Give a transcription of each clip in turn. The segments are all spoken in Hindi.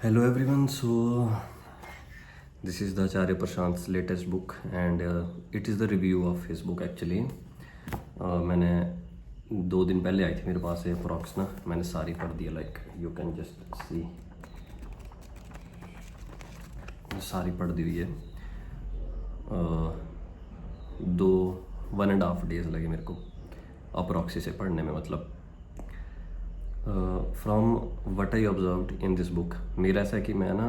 Hello everyone. So this is the Acharya Prashant's latest book, and it is the review of his book actually. मैंने 2 दिन पहले आई थी मेरे पास ये अप्रॉक्स ना, मैंने सारी पढ़ दी है. Like you can just see, सारी पढ़ दी हुई है. दो 1.5 days लगे मेरे को अप्रॉक्सी से पढ़ने में. मतलब from what I observed in this book, मेरा ऐसा है कि मैं ना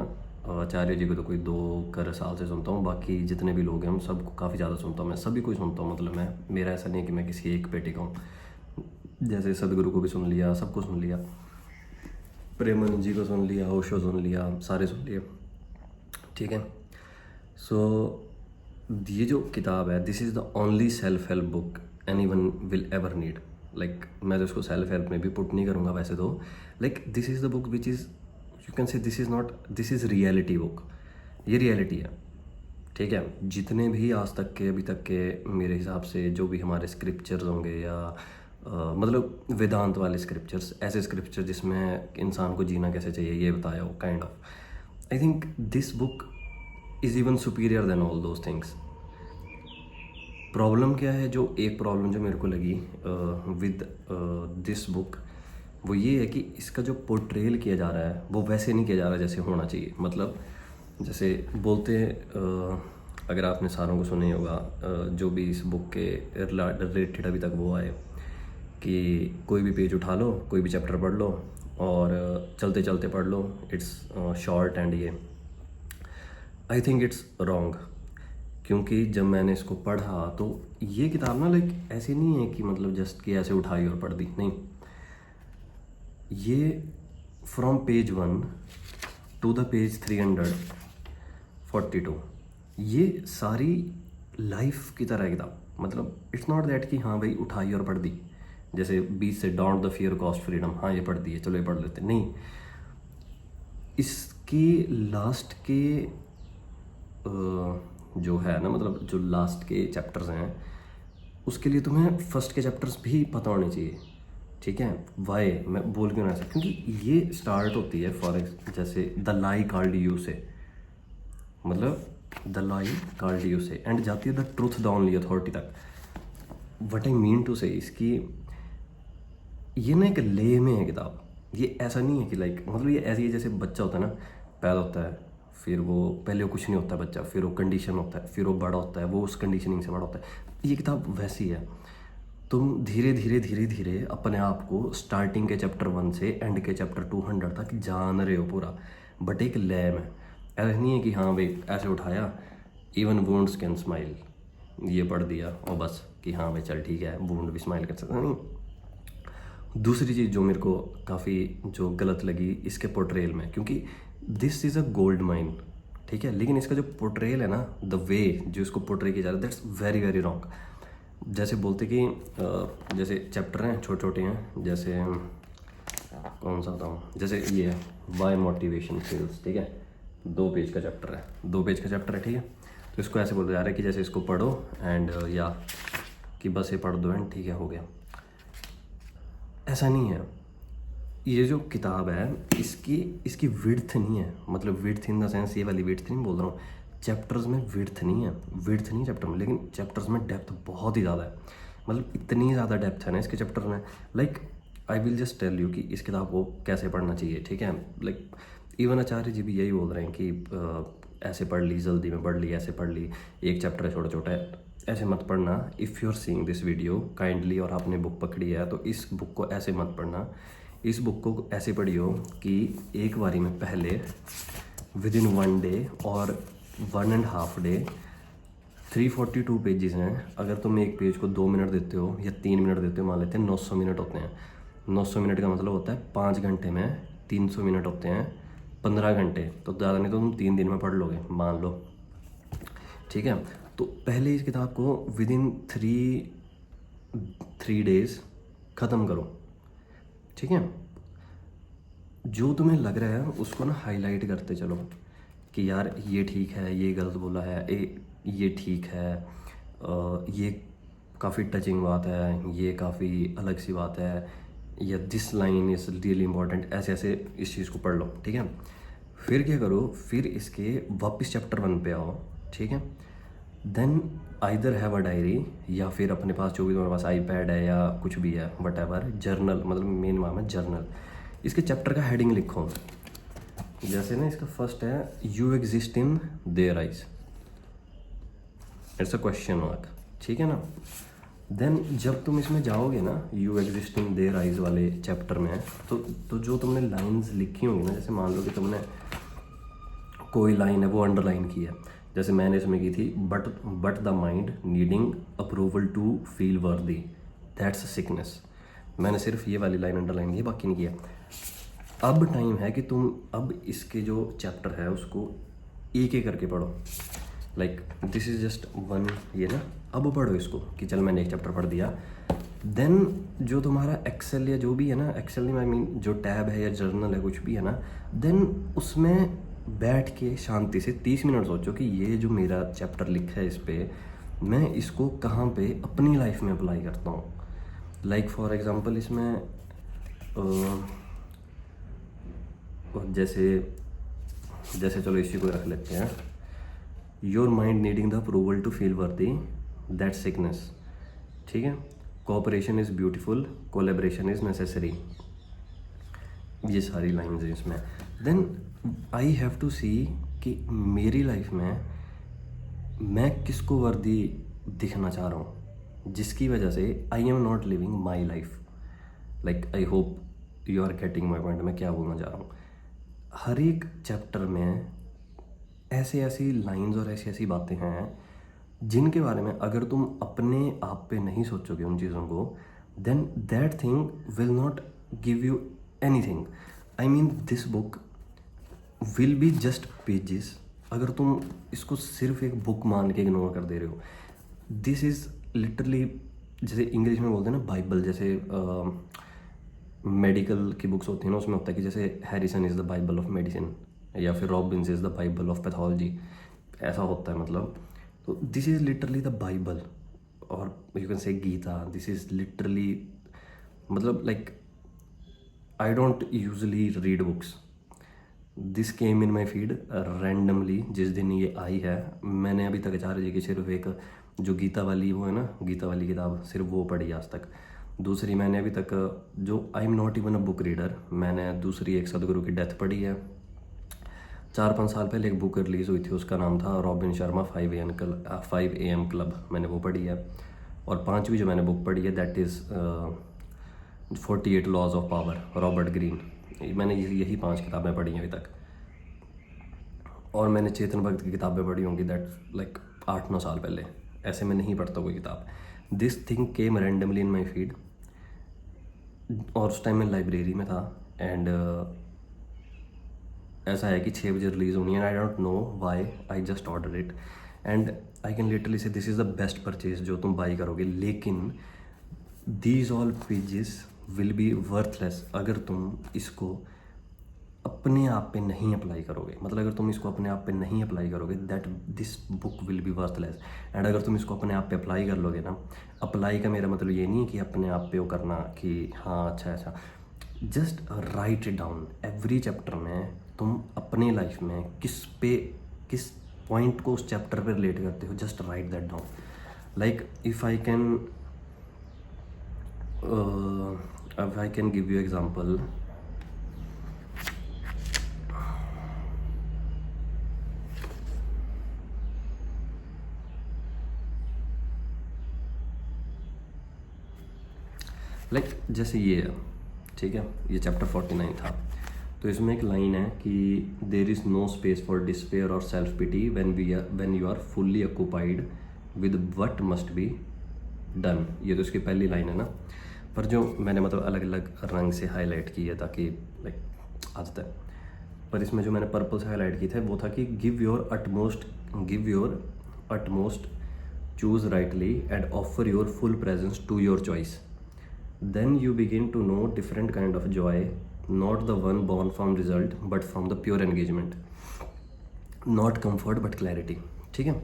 आचार्य जी को तो कोई 2 साल से सुनता हूँ. बाकी जितने भी लोग हैं हम सबको काफ़ी ज़्यादा सुनता हूँ, मैं सभी को ही सुनता हूँ. मतलब मैं, मेरा ऐसा नहीं है कि मैं किसी एक पे टिका हूँ. जैसे सदगुरु को भी सुन लिया, सबको सुन लिया, प्रेमानंद जी को सुन लिया, ओशो सुन लिया, सारे सुन लिए. ठीक है. सो ये जो किताब है, this is the only self help book any one will ever need. Like मैं तो इसको सेल्फ हेल्प में भी पुट नहीं करूँगा वैसे तो. Like this is the book which is, you can से this is not, this is reality book. ये रियलिटी है. ठीक है. जितने भी आज तक के, अभी तक के मेरे हिसाब से जो भी हमारे स्क्रिप्चर्स होंगे या मतलब वेदांत वाले स्क्रिप्चर्स, ऐसे स्क्रिप्चर जिसमें इंसान को जीना कैसे चाहिए ये बताया हो, kind of, I think this book is even superior than all those things. Problem क्या है, जो एक प्रॉब्लम जो मेरे को लगी विद दिस बुक, वो ये है कि इसका जो पोर्ट्रेल किया जा रहा है वो वैसे नहीं किया जा रहा जैसे होना चाहिए. मतलब जैसे बोलते हैं, अगर आपने सारों को सुना ही होगा, जो भी इस बुक के रिलेटेड अभी तक वो आए, कि कोई भी पेज उठा लो, कोई भी चैप्टर पढ़ लो और चलते चलते पढ़ लो, इट्स शॉर्ट. एंड ये आई थिंक इट्स रॉन्ग. क्योंकि जब मैंने इसको पढ़ा तो ये किताब ना, लाइक ऐसी नहीं है कि मतलब जस्ट कि ऐसे उठाई और पढ़ दी, नहीं. ये from page 1 to the page 342, ये सारी लाइफ की तरह है किताब. मतलब इट्स नॉट दैट कि हाँ भाई उठाई और पढ़ दी, जैसे बीच से don't the fear cost freedom, हाँ ये पढ़ दी है चलो ये पढ़ लेते, नहीं. इसके लास्ट के जो है ना, मतलब जो लास्ट के चैप्टर्स हैं उसके लिए तुम्हें फर्स्ट के चैप्टर्स भी पता होने चाहिए. ठीक है. वाई मैं बोल क्यों ना ऐसा, क्योंकि ये स्टार्ट होती है फॉर जैसे द लाई कॉल्ड यू से, मतलब द लाई कॉल्ड यू से, एंड जाती है the truth the only authority तक. व्हाट आई मीन टू से, इसकी ये ना एक ले में है किताब. ये ऐसा नहीं है कि लाइक, मतलब ये ऐसी है जैसे बच्चा होता है ना, पैदा होता है, फिर वो पहले वो कुछ नहीं होता है बच्चा, फिर वो कंडीशन होता है, फिर वो बड़ा होता है, वो उस कंडीशनिंग से बड़ा होता है. ये किताब वैसी है. तुम धीरे धीरे धीरे धीरे अपने आप को स्टार्टिंग के चैप्टर 1 से एंड के चैप्टर 200 तक जान रहे हो पूरा, बट एक लय में. ऐसा नहीं है कि हाँ भाई ऐसे उठाया, इवन वुंड्स कैन स्माइल, ये पढ़ दिया और बस कि हाँ भाई चल ठीक है, वुंड भी स्माइल कर सकता, नहीं. दूसरी चीज़ जो मेरे को काफ़ी जो गलत लगी इसके पोर्ट्रेल में, क्योंकि this is a gold mine, ठीक है, लेकिन इसका जो पोर्ट्रेल है ना, द वे जो इसको पोर्ट्रे किया जा रहा है, दैट्स वेरी वेरी रॉन्ग. जैसे बोलते कि जैसे चैप्टर हैं छोटे छोटे हैं, जैसे कौन सा बताऊँ, जैसे ये है वाई मोटिवेशन फेल्स, ठीक है, 2 पेज का चैप्टर है, 2 पेज का चैप्टर है, ठीक है. तो इसको ऐसे बोला जा रहा है कि जैसे इसको पढ़ो एंड या कि बस ये पढ़ दो एंड ठीक है हो गया. ऐसा नहीं है. ये जो किताब है इसकी विड्थ नहीं है, मतलब विड्थ इन द सेंस ये वाली विड्थ नहीं बोल रहा हूँ, चैप्टर्स में विड्थ नहीं है, विड्थ नहीं चैप्टर में, लेकिन चैप्टर्स में डेप्थ बहुत ही ज़्यादा है. मतलब इतनी ज़्यादा डेप्थ है ना इसके चैप्टर में. Like I will just tell you कि इस किताब को कैसे पढ़ना चाहिए. ठीक है. लाइक इवन आचार्य जी भी यही बोल रहे हैं कि ऐसे पढ़ ली, जल्दी में पढ़ ली, ऐसे पढ़ ली, एक चैप्टर है छोटा छोटा है, ऐसे मत पढ़ना. If you are seeing this video kindly और आपने बुक पकड़ी है तो इस बुक को ऐसे मत पढ़ना. इस बुक को ऐसे पढ़ियो कि एक बारी में पहले विद इन 1 डे और 1.5 डे 342 पेजेस हैं. अगर तुम एक पेज को 2 मिनट देते हो या 3 मिनट देते हो, मान लेते हैं 900 मिनट होते हैं. 900 मिनट का मतलब होता है 5 घंटे में 300 मिनट होते हैं, 15 घंटे. तो ज़्यादा नहीं तो तुम 3 दिन में पढ़ लोगे मान लो. ठीक है. तो पहले इस किताब को विद इन 3 डेज़ ख़त्म करो. ठीक है. जो तुम्हें लग रहा है उसको ना हाईलाइट करते चलो कि यार ये ठीक है, ये गलत बोला है, ये ठीक है, ये काफ़ी टचिंग बात है, ये काफ़ी अलग सी बात है, या this line is really important, ऐसे ऐसे इस चीज़ को पढ़ लो. ठीक है. फिर क्या करो, फिर इसके वापस चैप्टर 1 पे आओ, ठीक है। Then either have a diary, या फिर अपने पास जो भी तुम्हारे पास आईपैड है या कुछ भी है, वट एवर, जर्नल, मतलब मेन नाम है जर्नल। इसके चैप्टर का हेडिंग लिखो। जैसे ना इसका फर्स्ट है you exist in their eyes, it's a question mark, ठीक है ना। देन जब तुम इसमें जाओगे ना, you exist in their eyes वाले चैप्टर में, तो जो तुमने लाइंस लिखी होंगी ना, जैसे मान लो कि तुमने कोई लाइन है वो अंडरलाइन की है, जैसे मैंने इसमें की थी, but the mind needing approval to feel worthy, that's a sickness. मैंने सिर्फ ये वाली लाइन अंडरलाइन की, बाकी नहीं किया। अब टाइम है कि तुम अब इसके जो चैप्टर है उसको एक एक करके पढ़ो। Like this is just one, ये ना, अब पढ़ो इसको कि चल मैंने एक चैप्टर पढ़ दिया। देन जो तुम्हारा एक्सेल या जो भी है ना, एक्सेल में आई मीन जो टैब है या जर्नल है कुछ भी है ना, देन उसमें बैठ के शांति से 30 मिनट सोचो कि ये जो मेरा चैप्टर लिखा है इस पर मैं इसको कहाँ पे अपनी लाइफ में अप्लाई करता हूँ। लाइक फॉर एग्जांपल इसमें जैसे चलो इसी को रख लेते हैं, your mind needing the approval to feel worthy, that sickness, ठीक है। Cooperation is beautiful, collaboration is necessary, ये सारी लाइन्स हैं इसमें। Then I have to see कि मेरी लाइफ में मैं किसको वर्दी दिखना चाह रहा हूँ, जिसकी वजह से I am not living my life. Like I hope you are getting my point, मैं क्या बोलना चाह रहा हूँ। हर एक चैप्टर में ऐसी ऐसी लाइंस और ऐसी ऐसी बातें हैं जिनके बारे में अगर तुम अपने आप पे नहीं सोचोगे उन चीज़ों को, then that thing will not give you anything. I mean this book will be just pages. अगर तुम इसको सिर्फ एक बुक मान के इग्नोर कर दे रहे हो, दिस इज़ लिटरली, जैसे इंग्लिश में बोलते हैं ना बाइबल, जैसे मेडिकल की बुक्स होती हैं ना, उसमें होता है कि जैसे Harrison is the bible of medicine, या फिर Robbins is the bible of pathology, ऐसा होता है मतलब। तो this is literally the bible, और you can say Gita, this is literally, मतलब like I don't usually read books, this came in my feed randomly, जिस दिन ये आई है। मैंने अभी तक आचार्य की सिर्फ एक जो गीता वाली वो है ना, गीता वाली किताब सिर्फ वो पढ़ी आज तक। दूसरी मैंने अभी तक जो आई am not even a book reader, मैंने दूसरी एक सदगुरु की डेथ पढ़ी है। 4-5 साल पहले एक बुक रिलीज़ हुई थी, उसका नाम था रॉबिन शर्मा 5 AM क्लब, मैंने वो पढ़ी है। और 5वीं जो मैंने बुक पढ़ी है that is 48 laws of power, Robert Greene. मैंने यही 5 किताबें पढ़ी हैं अभी तक। और मैंने चेतन भगत की किताबें पढ़ी होंगी दैट लाइक 8-9 साल पहले, ऐसे मैं नहीं पढ़ता कोई किताब। This thing came randomly in my feed, और उस टाइम मैं लाइब्रेरी में था। एंड ऐसा है कि 6 बजे रिलीज़ होनी है, I don't know why, I just order it and I can literally say this is the best purchase जो तुम बाई करोगे। लेकिन these all pages will be worthless अगर तुम इसको अपने आप पे नहीं अप्लाई करोगे। मतलब अगर तुम इसको अपने आप पे नहीं अप्लाई करोगे, that this book will be worthless. And अगर तुम इसको अपने आप पे अप्लाई कर लोगे ना, अप्लाई का मेरा मतलब ये नहीं है कि अपने आप पे वो करना कि हाँ अच्छा ऐसा, just right it down. Every chapter में तुम अपने लाइफ में किस पॉइंट को उस चैप्टर पे रिलेट करते हो, just write that down. Like if I can give you example, like जैसे ये है, ठीक है, ये चैप्टर 49 था। तो इसमें एक लाइन है कि there is no space for despair और self pity when you are fully occupied with what must be done. ये तो इसकी पहली लाइन है ना, पर जो मैंने मतलब अलग अलग रंग से हाईलाइट की है ताकि लाइक आदत है। पर इसमें जो मैंने पर्पल से हाईलाइट की थे वो था कि give your utmost, choose rightly and offer your full presence to your choice. Then you begin to know different kind of joy, not the one born from result but from the pure engagement, not comfort but clarity, ठीक है।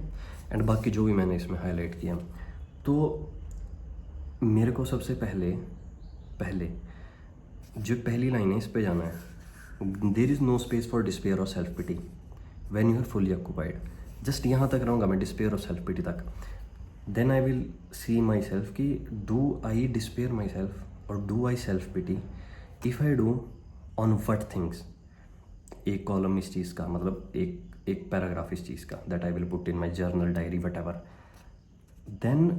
एंड बाकी जो भी मैंने इसमें हाईलाइट किया, तो मेरे को सबसे पहले जो पहली लाइन है इस पे जाना है there is no space for despair और self pity when you are fully occupied. Just यहाँ तक रहूँगा मैं, डिस्पेयर और सेल्फ पिटी तक। Then I will see myself कि do I despair myself और do I self pity. If I do, on what things. एक कॉलम इस चीज़ का, मतलब एक पैराग्राफ इस चीज़ का, that I will put in my journal, diary, what ever. Then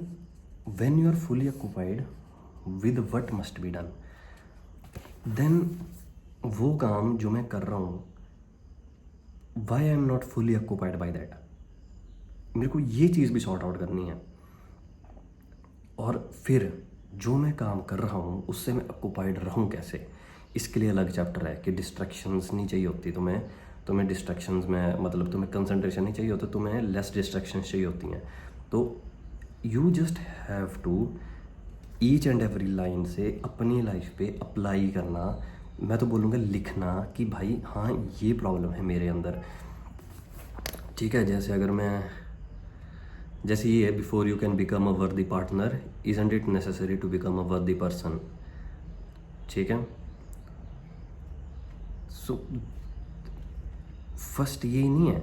when you are fully occupied with what must be done, then वो काम जो मैं कर रहा हूँ, why I am not fully occupied by that, मेरे को ये चीज़ भी सॉर्ट आउट करनी है। और फिर जो मैं काम कर रहा हूँ उससे मैं ऑक्यूपाइड रहूँ कैसे, इसके लिए अलग चैप्टर है कि डिस्ट्रैक्शंस नहीं चाहिए होती तुम्हें डिस्ट्रैक्शंस में, मतलब तुम्हें कंसंट्रेशन नहीं चाहिए होता, तुम्हें लेस डिस्ट्रैक्शंस चाहिए होती हैं। तो you just have to each and every line से अपनी लाइफ पे अप्लाई करना। मैं तो बोलूँगा लिखना कि भाई हाँ ये प्रॉब्लम है मेरे अंदर, ठीक है। जैसे ये है, before you can become a worthy partner isn't it necessary to become a worthy person, ठीक है। सो फर्स्ट यही नहीं है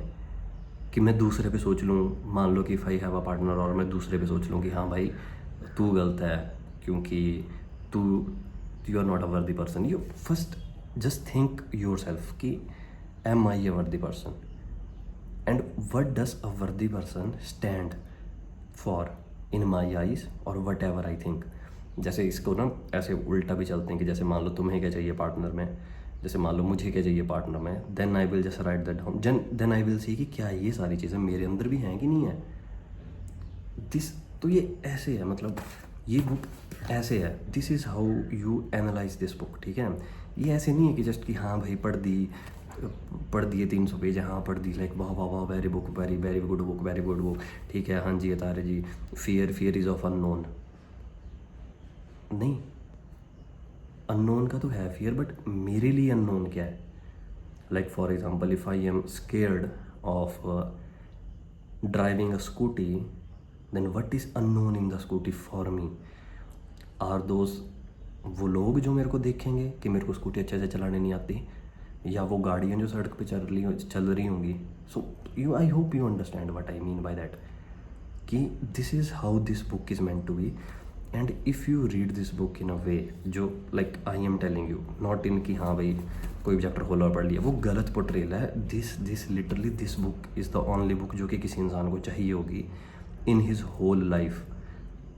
कि मैं दूसरे पे सोच लूँ, मान लो कि if I have a partner और मैं दूसरे पे सोच लूँ कि हाँ भाई तू गलत है क्योंकि you are not a worthy person. You first just think yourself कि am I a worthy person and what does a worthy person stand for in my eyes और वट एवर आई थिंक। जैसे इसको ना ऐसे उल्टा भी चलते हैं कि जैसे मान लो तुम्हें क्या चाहिए पार्टनर में, जैसे मान लो मुझे क्या चाहिए पार्टनर में, then I will just write that down, then I will see कि क्या ये सारी चीज़ें मेरे अंदर भी हैं कि नहीं है। तो ये ऐसे है, मतलब ये बुक ऐसे है, this is how you analyse this book, ठीक है। ये ऐसे नहीं है कि जस्ट कि हाँ भाई पढ़ दिए 300 पेज, हाँ पढ़ दी, लाइक वाह वाह वाह very book, very very good book, very good book, ठीक है हाँ जी अतारे जी। फियर इज़ ऑफ अननोन, नहीं, अननोन का तो है फियर, बट मेरे लिए अननोन क्या है। Like for example if I am scared of driving a scooty, then what is unknown in the scooty for me are those, वो लोग जो मेरे को देखेंगे कि मेरे को स्कूटी अच्छे से चलाने नहीं आती, या वो गाड़ियाँ जो सड़क पे चल रही होंगी। So I hope you understand what I mean by that, कि this is how this book is meant to be. And if you read this book in a way जो like I am telling you, not in कि हाँ भाई कोई भी चैप्टर खोला और पढ़ लिया, वो गलत पोर्ट्रेल है। This literally this book is the only book जो कि किसी इंसान को चाहिए होगी in his whole life.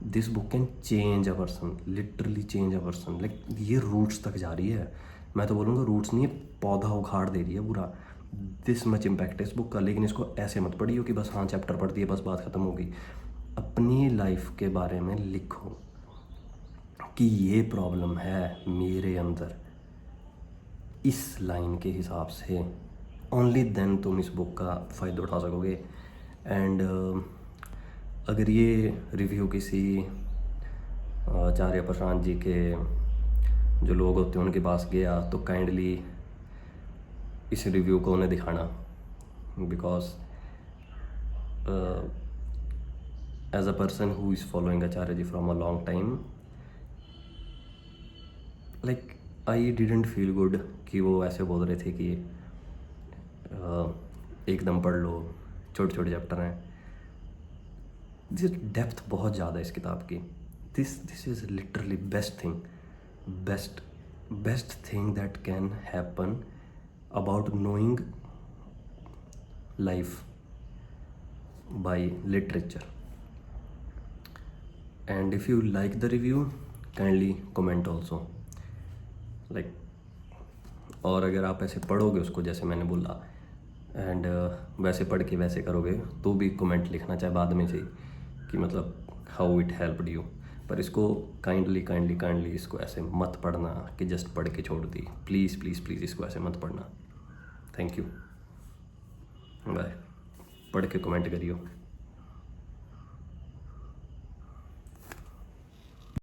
This book can change a person, literally change a person. Like ये रूट्स तक जा रही है, मैं तो बोलूँगा रूट्स नहीं, पौधा उखाड़ दे रही है पूरा। दिस मच इम्पैक्ट है इस बुक का। लेकिन इसको ऐसे मत पढ़ियो कि बस हाँ चैप्टर पढ़ दिए बस बात ख़त्म हो गई। अपनी लाइफ के बारे में लिखो कि ये प्रॉब्लम है मेरे अंदर इस लाइन के हिसाब से, ओनली देन तुम इस बुक का फ़ायदा उठा सकोगे। एंड अगर ये रिव्यू किसी आचार्य प्रशांत जी के जो लोग होते हैं उनके पास गया तो काइंडली इस रिव्यू को उन्हें दिखाना, because as a person who is following Acharya ji from a long time, like I didn't feel good कि वो ऐसे बोल रहे थे कि एकदम पढ़ लो, छोटे छोटे चैप्टर हैं। दिस डेप्थ बहुत ज़्यादा है इस किताब की। This is literally best thing that can happen about knowing life by literature. And if you like the review kindly comment also, like और अगर आप ऐसे पढ़ोगे उसको जैसे मैंने बोला एंड वैसे पढ़ के वैसे करोगे तो भी कमेंट लिखना, चाहे बाद में से कि मतलब हाउ इट हेल्प्ड यू। पर इसको काइंडली इसको ऐसे मत पढ़ना कि जस्ट पढ़ के छोड़ दी। प्लीज़ प्लीज़ प्लीज़ इसको ऐसे मत पढ़ना। Thank you, bye. पढ़ के कमेंट करियो।